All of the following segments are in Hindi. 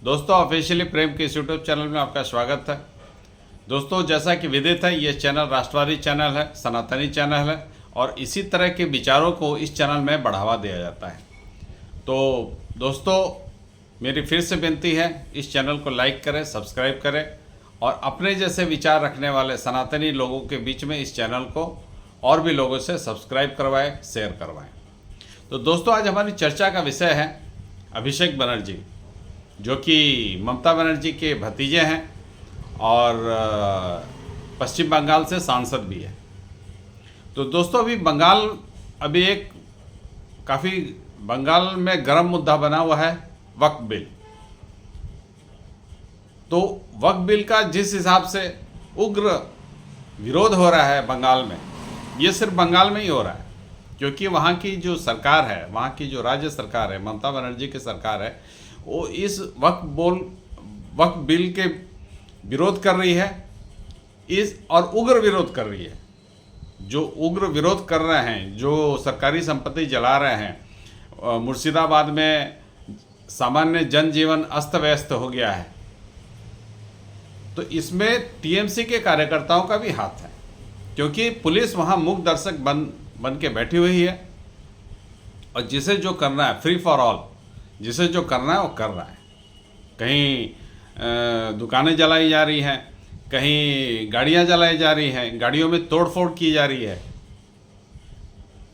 दोस्तों ऑफिशियली प्रेम के इस यूट्यूब चैनल में आपका स्वागत है। दोस्तों जैसा कि विदित है, ये चैनल राष्ट्रवादी चैनल है, सनातनी चैनल है और इसी तरह के विचारों को इस चैनल में बढ़ावा दिया जाता है। तो दोस्तों मेरी फिर से विनती है, इस चैनल को लाइक करें, सब्सक्राइब करें और अपने जैसे विचार रखने वाले सनातनी लोगों के बीच में इस चैनल को और भी लोगों से सब्सक्राइब करवाएं, शेयर करवाएं। तो दोस्तों आज हमारी चर्चा का विषय है अभिषेक बनर्जी, जो कि ममता बनर्जी के भतीजे हैं और पश्चिम बंगाल से सांसद भी है। तो दोस्तों अभी एक काफ़ी बंगाल में गर्म मुद्दा बना हुआ है वक्फ बिल। तो वक्फ बिल का जिस हिसाब से उग्र विरोध हो रहा है बंगाल में, ये सिर्फ बंगाल में ही हो रहा है, क्योंकि वहाँ की जो सरकार है, वहाँ की जो राज्य सरकार है, ममता बनर्जी की सरकार है, वो इस वक्फ बिल के विरोध कर रही है और उग्र विरोध कर रही है। जो उग्र विरोध कर रहे हैं, जो सरकारी संपत्ति जला रहे हैं, मुर्शिदाबाद में सामान्य जनजीवन अस्त व्यस्त हो गया है। तो इसमें टीएमसी के कार्यकर्ताओं का भी हाथ है, क्योंकि पुलिस वहाँ मूक दर्शक बन के बैठी हुई है और जिसे जो करना है, फ्री फॉर ऑल, जिसे जो करना है वो कर रहा है। कहीं दुकानें जलाई जा रही हैं, कहीं गाड़ियां जलाई जा रही हैं, गाड़ियों में तोड़फोड़ की जा रही है।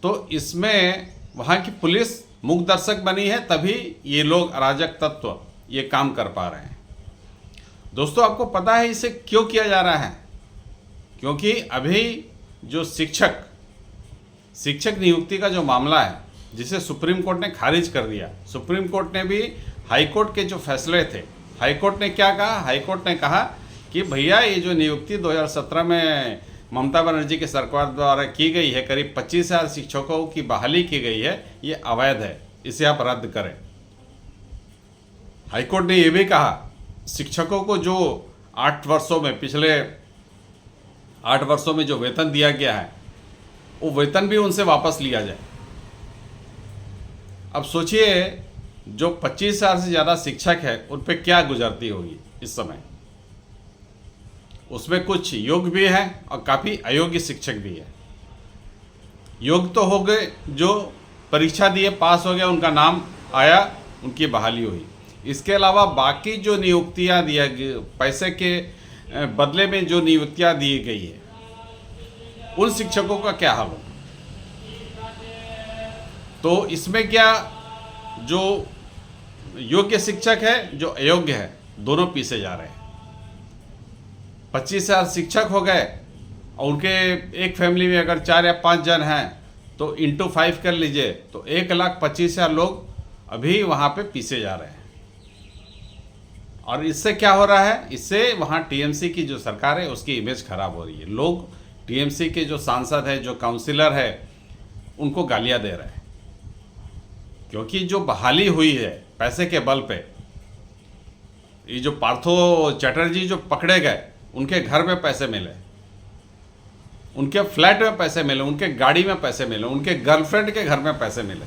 तो इसमें वहाँ की पुलिस मूक दर्शक बनी है, तभी ये लोग अराजक तत्व ये काम कर पा रहे हैं। दोस्तों आपको पता है इसे क्यों किया जा रहा है? क्योंकि अभी जो शिक्षक नियुक्ति का जो मामला है, जिसे सुप्रीम कोर्ट ने खारिज कर दिया। सुप्रीम कोर्ट ने भी हाई कोर्ट के जो फैसले थे, हाई कोर्ट ने क्या कहा? हाई कोर्ट ने कहा कि भैया ये जो नियुक्ति 2017 में ममता बनर्जी की सरकार द्वारा की गई है, करीब 25,000 शिक्षकों की बहाली की गई है, ये अवैध है, इसे आप रद्द करें। हाई कोर्ट ने ये भी कहा शिक्षकों को जो 8 वर्षों में, पिछले 8 वर्षों में जो वेतन दिया गया है, वो वेतन भी उनसे वापस लिया जाए। अब सोचिए जो 25,000 से ज़्यादा शिक्षक है उन पर क्या गुजरती होगी इस समय। उसमें कुछ योग्य भी हैं और काफ़ी अयोग्य शिक्षक भी है। योग्य तो हो गए, जो परीक्षा दिए पास हो गया, उनका नाम आया, उनकी बहाली हुई। इसके अलावा बाकी जो नियुक्तियां दिया गई, पैसे के बदले में जो नियुक्तियां दी गई है, उन शिक्षकों का क्या हाल होगा? तो इसमें क्या जो योग्य शिक्षक है, जो अयोग्य है, दोनों पीछे जा रहे हैं। 25,000 शिक्षक हो गए और उनके एक फैमिली में अगर 4 या 5 जन हैं तो इंटू 5 कर लीजिए, तो 1,25,000 लोग अभी वहाँ पे पीछे जा रहे हैं। और इससे क्या हो रहा है? इससे वहाँ टीएमसी की जो सरकार है उसकी इमेज खराब हो रही है। लोग टीएमसी के जो सांसद है, जो काउंसिलर है, उनको गालियाँ दे रहे हैं, क्योंकि जो बहाली हुई है पैसे के बल पे, ये जो पार्थो चैटर्जी जो पकड़े गए, उनके घर में पैसे मिले, उनके फ्लैट में पैसे मिले, उनके गाड़ी में पैसे मिले, उनके गर्लफ्रेंड के घर में पैसे मिले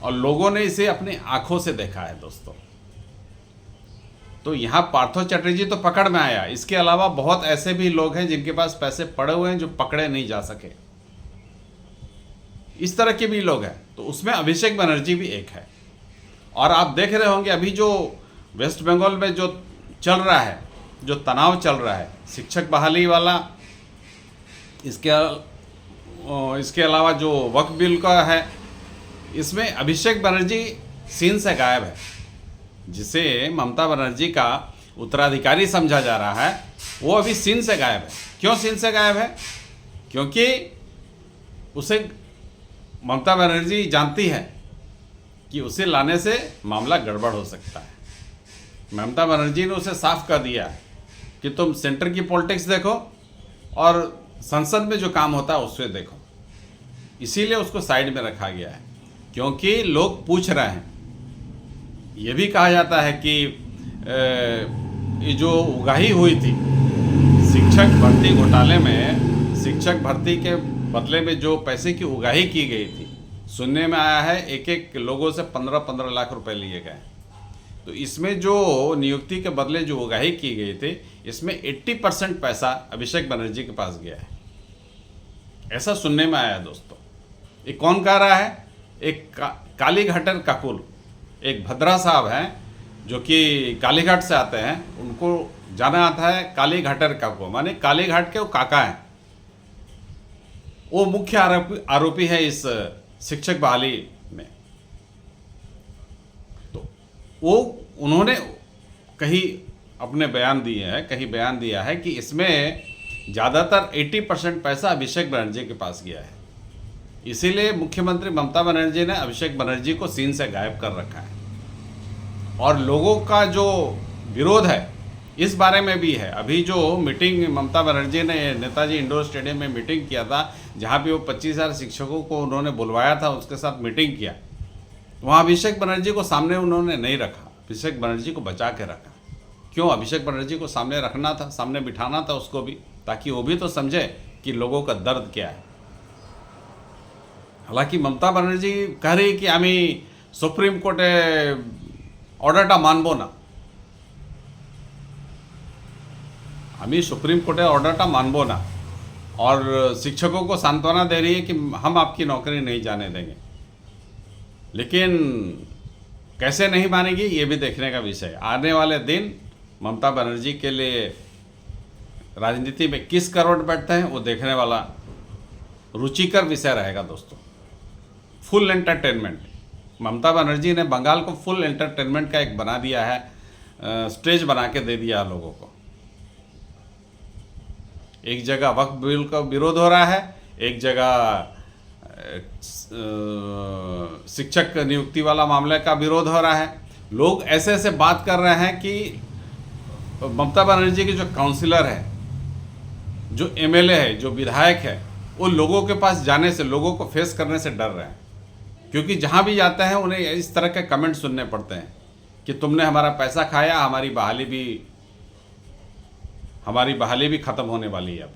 और लोगों ने इसे अपनी आंखों से देखा है दोस्तों। तो यहाँ पार्थो चैटर्जी तो पकड़ में आया, इसके अलावा बहुत ऐसे भी लोग हैं जिनके पास पैसे पड़े हुए हैं जो पकड़े नहीं जा सके। इस तरह के भी लोग हैं, तो उसमें अभिषेक बनर्जी भी एक है। और आप देख रहे होंगे अभी जो वेस्ट बंगाल में जो चल रहा है, जो तनाव चल रहा है शिक्षक बहाली वाला, इसके अलावा जो वक्फ बिल का है, इसमें अभिषेक बनर्जी सीन से गायब है। जिसे ममता बनर्जी का उत्तराधिकारी समझा जा रहा है, वो अभी सीन से गायब है। क्यों सीन से गायब है? क्योंकि उसे ममता बनर्जी जानती है कि उसे लाने से मामला गड़बड़ हो सकता है। ममता बनर्जी ने उसे साफ कर दिया कि तुम सेंटर की पॉलिटिक्स देखो और संसद में जो काम होता है उससे देखो। इसीलिए उसको साइड में रखा गया है, क्योंकि लोग पूछ रहे हैं। ये भी कहा जाता है कि ये जो उगाही हुई थी शिक्षक भर्ती घोटाले में, शिक्षक भर्ती के बदले में जो पैसे की उगाही की गई थी, सुनने में आया है एक एक लोगों से 15-15 लाख रुपए लिए गए। तो इसमें जो नियुक्ति के बदले जो उगाही की गई थी, इसमें 80% पैसा अभिषेक बनर्जी के पास गया है, ऐसा सुनने में आया दोस्तों। ये कौन कह रहा है? एक कालीघाटर काकुल, एक भद्रा साहब हैं जो कि कालीघाट से आते हैं, उनको जाना आता है कालीघाटर काकू, माने कालीघाट के वो काका हैं। वो मुख्य आरोपी है इस शिक्षक बहाली में। तो वो उन्होंने कहीं अपने बयान दिए हैं, कहीं बयान दिया है कि इसमें ज़्यादातर 80% पैसा अभिषेक बनर्जी के पास गया है। इसीलिए मुख्यमंत्री ममता बनर्जी ने अभिषेक बनर्जी को सीन से गायब कर रखा है। और लोगों का जो विरोध है इस बारे में भी है। अभी जो मीटिंग ममता बनर्जी ने नेताजी इंडोर स्टेडियम में मीटिंग किया था, जहाँ पे वो 25,000 शिक्षकों को उन्होंने बुलवाया था, उसके साथ मीटिंग किया, वहाँ अभिषेक बनर्जी को सामने उन्होंने नहीं रखा, अभिषेक बनर्जी को बचा के रखा। क्यों? अभिषेक बनर्जी को सामने रखना था, सामने बिठाना था उसको भी, ताकि वो भी तो समझे कि लोगों का दर्द क्या है। हालांकि ममता बनर्जी कह रही कि आमी सुप्रीम कोर्टे ऑर्डरटा मानबो ना, हमें सुप्रीम कोर्टे ऑर्डरटा मानबो ना, और शिक्षकों को सांत्वना दे रही है कि हम आपकी नौकरी नहीं जाने देंगे। लेकिन कैसे नहीं मानेगी ये भी देखने का विषय। आने वाले दिन ममता बनर्जी के लिए राजनीति में किस करवट बैठते हैं वो देखने वाला रुचिकर विषय रहेगा दोस्तों। फुल एंटरटेनमेंट, ममता बनर्जी ने बंगाल को फुल एंटरटेनमेंट का एक बना दिया है, स्टेज बना के दे दिया लोगों को। एक जगह वक्फ बिल का विरोध हो रहा है, एक जगह शिक्षक नियुक्ति वाला मामले का विरोध हो रहा है। लोग ऐसे ऐसे बात कर रहे हैं कि ममता बनर्जी के जो काउंसिलर है, जो एमएलए है, जो विधायक है, वो लोगों के पास जाने से, लोगों को फेस करने से डर रहे हैं। क्योंकि जहाँ भी जाते हैं उन्हें इस तरह के कमेंट सुनने पड़ते हैं कि तुमने हमारा पैसा खाया, हमारी बहाली भी ख़त्म होने वाली है अब।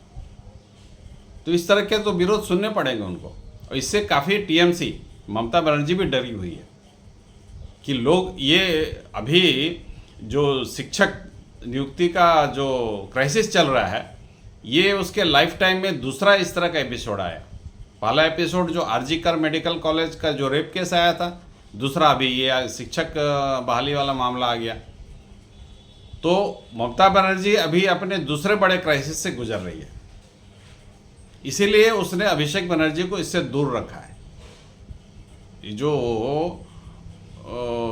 तो इस तरह के तो विरोध सुनने पड़ेंगे उनको। और इससे काफ़ी टीएमसी, ममता बनर्जी भी डरी हुई है कि लोग ये अभी जो शिक्षक नियुक्ति का जो क्राइसिस चल रहा है, ये उसके लाइफ टाइम में दूसरा इस तरह का एपिसोड आया। पहला एपिसोड जो आरजीकर मेडिकल कॉलेज का जो रेप केस आया था, दूसरा अभी ये शिक्षक बहाली वाला मामला आ गया। तो ममता बनर्जी अभी अपने दूसरे बड़े क्राइसिस से गुजर रही है, इसीलिए उसने अभिषेक बनर्जी को इससे दूर रखा है। जो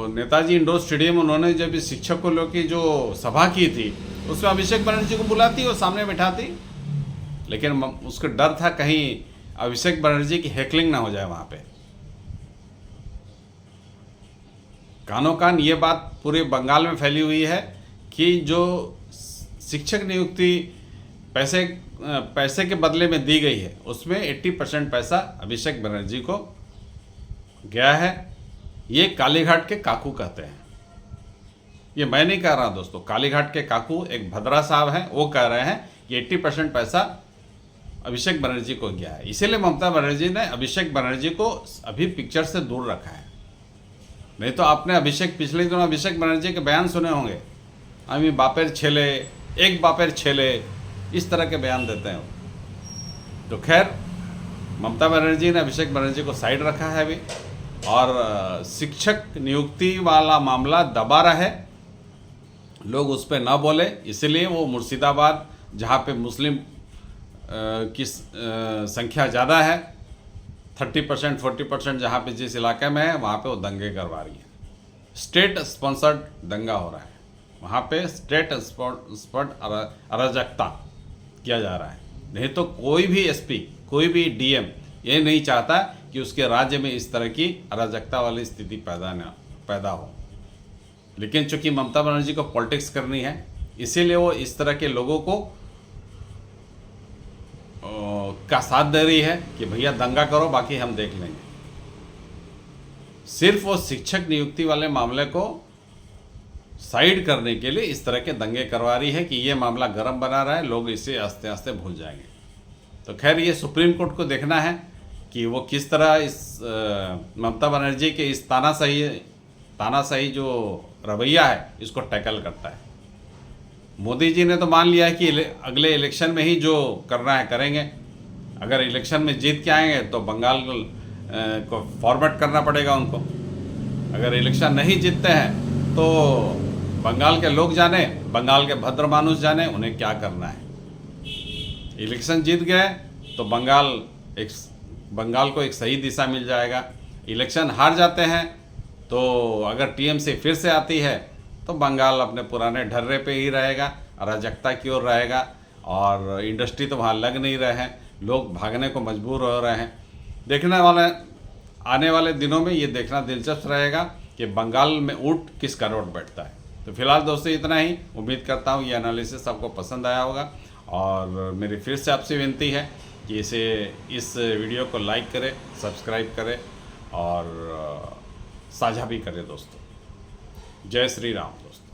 नेताजी इंडोर स्टेडियम उन्होंने जब शिक्षकों की जो सभा की थी, उसमें अभिषेक बनर्जी को बुलाती और सामने बैठाती, लेकिन उसका डर था कहीं अभिषेक बनर्जी की हैकलिंग ना हो जाए वहाँ पे। कानो कान ये बात पूरे बंगाल में फैली हुई है कि जो शिक्षक नियुक्ति पैसे के बदले में दी गई है, उसमें 80% पैसा अभिषेक बनर्जी को गया है। ये कालीघाट के काकू कहते हैं, ये मैं नहीं कह रहा दोस्तों, कालीघाट के काकू एक भद्रा साहब हैं, वो कह रहे हैं कि 80% पैसा अभिषेक बनर्जी को गया है। इसीलिए ममता बनर्जी ने अभिषेक बनर्जी को अभी पिक्चर से दूर रखा है। नहीं तो आपने पिछले दिनों अभिषेक बनर्जी के बयान सुने होंगे, अभी बापेर छेले, एक बापेर छेले, इस तरह के बयान देते हैं वो। तो खैर, ममता बनर्जी ने अभिषेक बनर्जी को साइड रखा है अभी, और शिक्षक नियुक्ति वाला मामला दबा रहे, लोग उस पर ना बोले, इसलिए वो मुर्शिदाबाद, जहाँ पे मुस्लिम की संख्या ज़्यादा है, 30% 40% जहाँ पे जिस इलाके में है, वहाँ पे वो दंगे करवा रही है। स्टेट स्पॉन्सर्ड दंगा हो रहा है वहाँ पे, स्टेट स्पॉन्सर्ड अराजकता किया जा रहा है। नहीं तो कोई भी एसपी, कोई भी डीएम ये नहीं चाहता कि उसके राज्य में इस तरह की अराजकता वाली स्थिति पैदा हो। लेकिन चूंकि ममता बनर्जी को पॉलिटिक्स करनी है, इसीलिए वो इस तरह के लोगों को का साथ दे रही है कि भैया दंगा करो, बाकी हम देख लेंगे। सिर्फ वो शिक्षक नियुक्ति वाले मामले को साइड करने के लिए इस तरह के दंगे करवा रही है कि ये मामला गर्म बना रहा है, लोग इसे आस्ते आस्ते भूल जाएंगे। तो खैर, ये सुप्रीम कोर्ट को देखना है कि वो किस तरह इस ममता बनर्जी के इस तानाशाही जो रवैया है इसको टैकल करता है। मोदी जी ने तो मान लिया है कि अगले इलेक्शन में ही जो करना है करेंगे। अगर इलेक्शन में जीत के आएंगे तो बंगाल को फॉर्मेट करना पड़ेगा उनको। अगर इलेक्शन नहीं जीतते हैं तो बंगाल के लोग जाने, बंगाल के भद्र मानुष जाने उन्हें क्या करना है। इलेक्शन जीत गए तो बंगाल को एक सही दिशा मिल जाएगा। इलेक्शन हार जाते हैं तो अगर टीएमसी फिर से आती है तो बंगाल अपने पुराने ढर्रे पे ही रहेगा, अराजकता की ओर रहेगा, और इंडस्ट्री तो वहाँ लग नहीं रहे हैं, लोग भागने को मजबूर हो रहे हैं। आने वाले दिनों में ये देखना दिलचस्प रहेगा कि बंगाल में ऊँट किस करोड़ बैठता है। तो फिलहाल दोस्तों इतना ही। उम्मीद करता हूँ ये एनालिसिस आपको पसंद आया होगा, और मेरी फिर से आपसे विनती है कि इस वीडियो को लाइक करें, सब्सक्राइब करें और साझा भी करें दोस्तों। जय श्री राम दोस्तों।